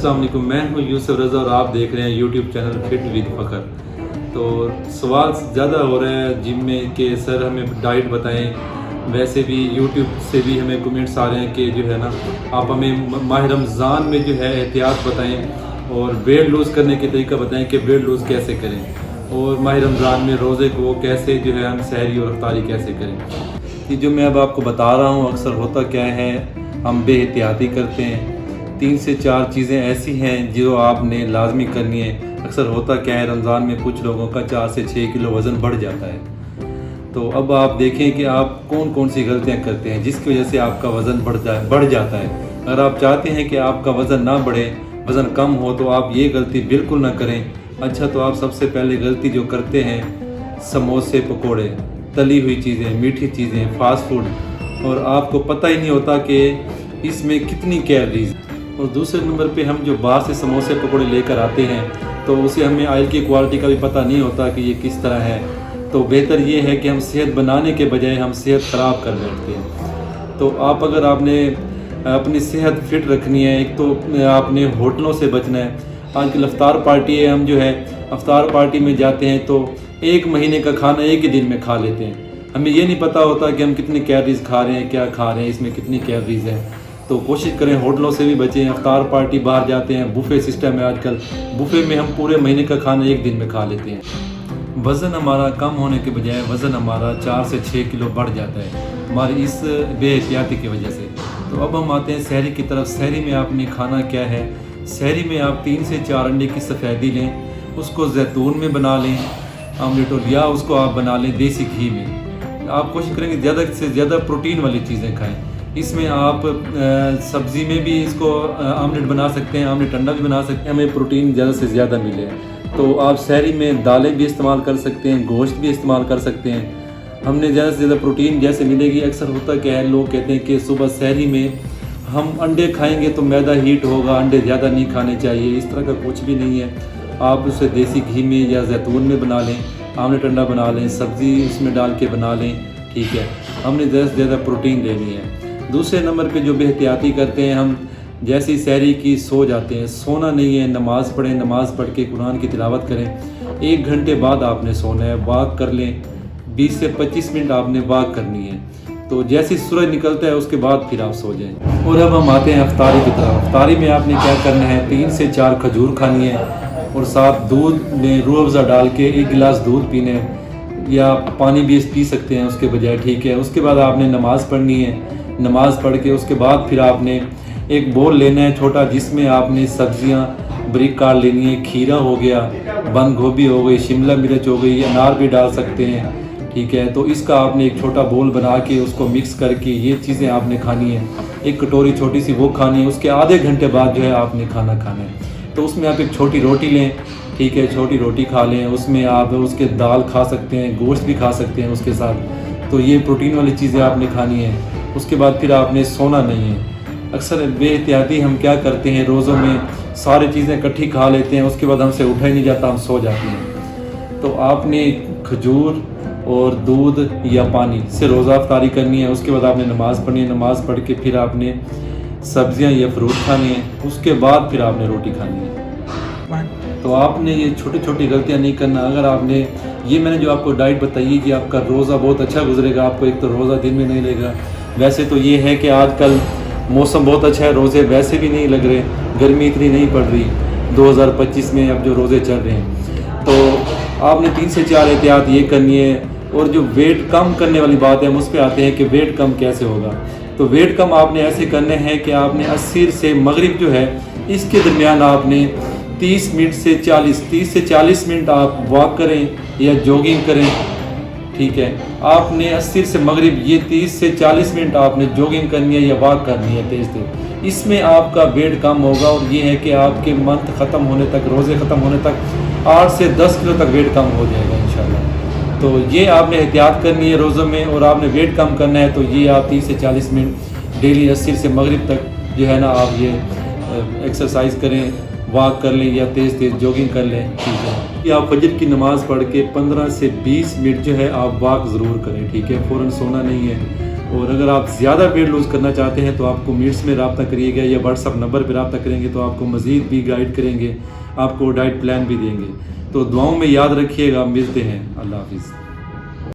السلام علیکم، میں ہوں یوسف رضا اور آپ دیکھ رہے ہیں یوٹیوب چینل فٹ ود فخر۔ تو سوال زیادہ ہو رہا ہے جم میں کہ سر ہمیں ڈائٹ بتائیں، ویسے بھی یوٹیوب سے بھی ہمیں کمنٹس آ رہے ہیں کہ جو ہے نا آپ ہمیں ماہ رمضان میں جو ہے احتیاط بتائیں اور ویٹ لوز کرنے کے طریقہ بتائیں کہ ویٹ لوز کیسے کریں، اور ماہ رمضان میں روزے کو کیسے جو ہے ہم سحری اور افطاری کیسے کریں۔ یہ جو میں اب آپ کو بتا رہا ہوں اکثر ہوتا کیا ہے، ہم بے احتیاطی کرتے ہیں۔ 3 سے 4 چیزیں ایسی ہیں جو آپ نے لازمی کرنی ہے۔ اکثر ہوتا کیا ہے، رمضان میں کچھ لوگوں کا 4 سے 6 کلو وزن بڑھ جاتا ہے۔ تو اب آپ دیکھیں کہ آپ کون کون سی غلطیاں کرتے ہیں جس کی وجہ سے آپ کا وزن بڑھ جاتا ہے۔ اگر آپ چاہتے ہیں کہ آپ کا وزن نہ بڑھے، وزن کم ہو، تو آپ یہ غلطی بالکل نہ کریں۔ اچھا، تو آپ سب سے پہلے غلطی جو کرتے ہیں، سموسے، پکوڑے، تلی ہوئی چیزیں، میٹھی چیزیں، فاسٹ فوڈ، اور آپ کو پتہ ہی نہیں ہوتا کہ اس میں کتنی کیلریز۔ اور دوسرے نمبر پہ ہم جو باہر سے سموسے پکوڑے لے کر آتے ہیں تو اسے ہمیں آئل کی کوالٹی کا بھی پتہ نہیں ہوتا کہ یہ کس طرح ہے۔ تو بہتر یہ ہے کہ ہم صحت بنانے کے بجائے ہم صحت خراب کر بیٹھتے ہیں۔ تو اگر آپ نے اپنی صحت فٹ رکھنی ہے، ایک تو آپ نے ہوٹلوں سے بچنا ہے۔ آج کل افطار پارٹی ہے، ہم جو ہے افطار پارٹی میں جاتے ہیں تو 1 مہینے کا کھانا ایک ہی دن میں کھا لیتے ہیں۔ ہمیں یہ نہیں پتہ ہوتا کہ ہم کتنی کیلریز کھا رہے ہیں، کیا کھا رہے ہیں، اس میں کتنی کیلریز ہیں۔ تو کوشش کریں ہوٹلوں سے بھی بچیں۔ افطار پارٹی باہر جاتے ہیں، بوفے سسٹم ہے آج کل، بوفے میں ہم پورے مہینے کا کھانا ایک دن میں کھا لیتے ہیں۔ وزن ہمارا کم ہونے کے بجائے وزن ہمارا 4 سے 6 کلو بڑھ جاتا ہے ہماری اس بے احتیاطی کی وجہ سے۔ تو اب ہم آتے ہیں سحری کی طرف۔ سحری میں آپ نے کھانا کیا ہے؟ سحری میں آپ 3 سے 4 انڈے کی سفیدی لیں، اس کو زیتون میں بنا لیں آملیٹ، اور یا اس کو آپ بنا لیں دیسی گھی میں۔ آپ کوشش کریں کہ زیادہ سے زیادہ پروٹین والی چیزیں کھائیں۔ اس میں آپ سبزی میں بھی اس کو آملیٹ بنا سکتے ہیں، آملیٹ انڈا بھی بنا سکتے ہیں، ہمیں پروٹین زیادہ سے زیادہ ملے۔ تو آپ سحری میں دالیں بھی استعمال کر سکتے ہیں، گوشت بھی استعمال کر سکتے ہیں۔ ہم نے زیادہ سے زیادہ پروٹین جیسے ملے گی۔ اکثر ہوتا کیا ہے، لوگ کہتے ہیں کہ صبح سحری میں ہم انڈے کھائیں گے تو معدہ ہیٹ ہوگا، انڈے زیادہ نہیں کھانے چاہیے۔ اس طرح کا کچھ بھی نہیں ہے۔ آپ اسے دیسی گھی میں یا زیتون میں بنا لیں، آملیٹ انڈا بنا لیں، سبزی اس میں ڈال کے بنا لیں، ٹھیک ہے۔ ہم نے زیادہ سے زیادہ پروٹین لینی ہے۔ دوسرے نمبر پہ جو بے احتیاطی کرتے ہیں، ہم جیسی سحری کی سو جاتے ہیں۔ سونا نہیں ہے، نماز پڑھیں، نماز پڑھ کے قرآن کی تلاوت کریں۔ 1 گھنٹے بعد آپ نے سونا ہے، واک کر لیں، 20 سے 25 منٹ آپ نے واک کرنی ہے۔ تو جیسی سورج نکلتا ہے اس کے بعد پھر آپ سو جائیں۔ اور اب ہم آتے ہیں افطاری کی طرف۔ افطاری میں آپ نے کیا کرنا ہے، 3 سے 4 کھجور کھانی ہے، اور ساتھ دودھ میں روح افزا ڈال کے 1 گلاس دودھ پینا ہے، یا پانی بھی پی سکتے ہیں اس کے بجائے، ٹھیک ہے۔ اس کے بعد آپ نے نماز پڑھنی ہے۔ نماز پڑھ کے اس کے بعد پھر آپ نے ایک بول لینا ہے چھوٹا، جس میں آپ نے سبزیاں بریک کاٹ لینی ہے۔ کھیرا ہو گیا، بند گوبھی ہو گئی، شملہ مرچ ہو گئی، انار بھی ڈال سکتے ہیں، ٹھیک ہے۔ تو اس کا آپ نے ایک چھوٹا بول بنا کے اس کو مکس کر کے یہ چیزیں آپ نے کھانی ہیں۔ 1 کٹوری چھوٹی سی وہ کھانی ہے۔ اس کے آدھے گھنٹے بعد جو ہے آپ نے کھانا کھانا ہے۔ تو اس میں آپ ایک چھوٹی روٹی لیں، ٹھیک ہے، چھوٹی روٹی کھا لیں۔ اس میں آپ اس کے دال کھا سکتے ہیں، گوشت بھی کھا سکتے ہیں اس کے ساتھ۔ تو یہ پروٹین والی چیزیں آپ نے کھانی ہیں۔ اس کے بعد پھر آپ نے سونا نہیں ہے۔ اکثر بے احتیاطی ہم کیا کرتے ہیں، روزوں میں ساری چیزیں اکٹھی کھا لیتے ہیں، اس کے بعد ہم سے اٹھا ہی نہیں جاتا، ہم سو جاتے ہیں۔ تو آپ نے کھجور اور دودھ یا پانی سے روزہ افطاری کرنی ہے۔ اس کے بعد آپ نے نماز پڑھنی ہے۔ نماز پڑھ کے پھر آپ نے سبزیاں یا فروٹ کھانے ہیں۔ اس کے بعد پھر آپ نے روٹی کھانی ہے۔ تو آپ نے یہ چھوٹی چھوٹی غلطیاں نہیں کرنا۔ اگر آپ نے یہ میں نے جو آپ کو ڈائٹ بتائی کہ آپ کا روزہ بہت اچھا گزرے گا، آپ کو ایک تو روزہ دن میں نہیں لے گا۔ ویسے تو یہ ہے کہ آج کل موسم بہت اچھا ہے، روزے ویسے بھی نہیں لگ رہے، گرمی اتنی نہیں پڑ رہی 2025 میں اب جو روزے چل رہے ہیں۔ تو آپ نے 3 سے 4 احتیاط یہ کرنی ہے۔ اور جو ویٹ کم کرنے والی بات ہے، ہم اس پہ آتے ہیں کہ ویٹ کم کیسے ہوگا۔ تو ویٹ کم آپ نے ایسے کرنے ہیں کہ آپ نے عصر سے مغرب جو ہے اس کے درمیان آپ نے 30 سے 40 منٹ آپ واک کریں یا جوگنگ کریں، ٹھیک ہے۔ آپ نے عصر سے مغرب یہ 30 سے 40 منٹ آپ نے جوگنگ کرنی ہے یا واک کرنی ہے تیز تیز۔ اس میں آپ کا ویٹ کم ہوگا، اور یہ ہے کہ آپ کے منتھ ختم ہونے تک، روزے ختم ہونے تک 8 سے 10 کلو تک ویٹ کم ہو جائے گا انشاءاللہ۔ تو یہ آپ نے احتیاط کرنی ہے روزوں میں، اور آپ نے ویٹ کم کرنا ہے تو یہ آپ 30 سے 40 منٹ ڈیلی عصر سے مغرب تک جو ہے نا آپ یہ ایکسرسائز کریں، واک کر لیں یا تیز تیز جوگنگ کر لیں، ٹھیک ہے۔ کہ آپ فجر کی نماز پڑھ کے 15 سے 20 منٹ جو ہے آپ واک ضرور کریں، ٹھیک ہے۔ فوراً سونا نہیں ہے۔ اور اگر آپ زیادہ ویٹ لوز کرنا چاہتے ہیں تو آپ کو میٹس میں رابطہ کریے گا یا واٹس اپ نمبر پہ رابطہ کریں گے تو آپ کو مزید بھی گائیڈ کریں گے، آپ کو ڈائٹ پلان بھی دیں گے۔ تو دعاؤں میں یاد رکھیے گا، ملتے ہیں، اللہ حافظ۔